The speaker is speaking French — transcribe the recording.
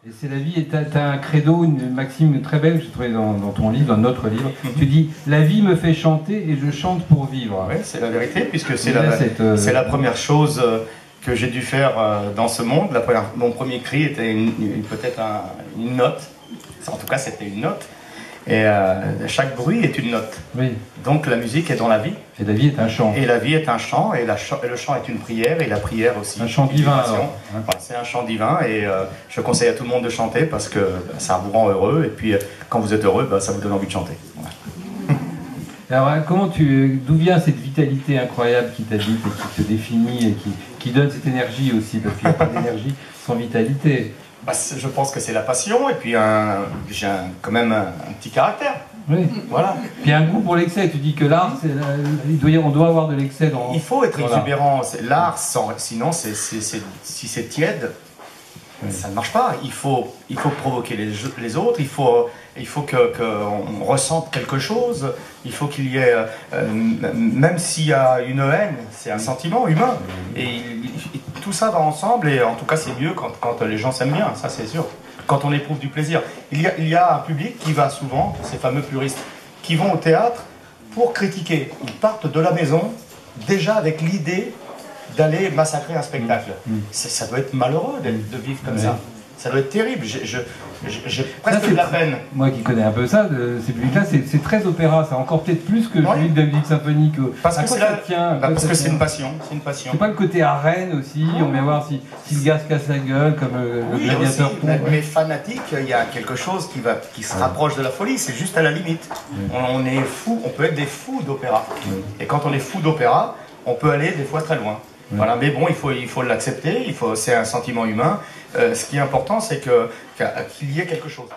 Et c'est la vie, et t'as un credo, une maxime très belle que j'ai trouvée dans ton livre, dans notre livre. Tu dis, la vie me fait chanter et je chante pour vivre. Oui, c'est la vérité, puisque c'est la première chose que j'ai dû faire dans ce monde. Mon premier cri était peut-être une note, en tout cas c'était une note. Et chaque bruit est une note. Oui. Donc la musique est dans la vie. Et la vie est un chant. Et la vie est un chant, et le chant est une prière, et la prière aussi. Un chant divin. Voilà, c'est un chant divin, et je conseille à tout le monde de chanter parce que ça vous rend heureux, et puis quand vous êtes heureux, ça vous donne envie de chanter. Voilà. Alors, d'où vient cette vitalité incroyable qui t'habite et qui te définit et qui donne cette énergie aussi, parce qu'il n'y a pas d'énergie sans vitalité. Je pense que c'est la passion, et puis j'ai quand même un petit caractère. Oui. Voilà. Puis un goût pour l'excès. Tu dis que l'art, on doit avoir de l'excès dans. Il faut être exubérant. L'art, sinon, si c'est tiède, ça ne marche pas. Il faut provoquer les autres. Il faut qu'on ressente quelque chose. Il faut qu'il y ait, même s'il y a une haine, c'est un sentiment humain. Et tout ça va ensemble. Et en tout cas, c'est mieux quand les gens s'aiment bien. Ça, c'est sûr. Quand on éprouve du plaisir. Il y a un public qui va souvent, ces fameux puristes, qui vont au théâtre pour critiquer. Ils partent de la maison déjà avec l'idée d'aller massacrer un spectacle. Ça doit être malheureux de vivre comme ça. Ça doit être terrible. J'ai presque de la peine. Moi qui connais un peu ça, ces publics-là, c'est très opéra. C'est encore peut-être plus que le public de la musique symphonique. Parce que c'est une passion. C'est pas le côté arène aussi. On vient voir si le gars se casse la gueule comme le gladiateur tombe. Mais fanatique, il y a quelque chose qui se rapproche de la folie. C'est juste à la limite. On est fou. On peut être des fous d'opéra. Et quand on est fou d'opéra, on peut aller des fois très loin. Voilà, mais bon, il faut l'accepter, c'est un sentiment humain. Ce qui est important, c'est qu'il y ait quelque chose.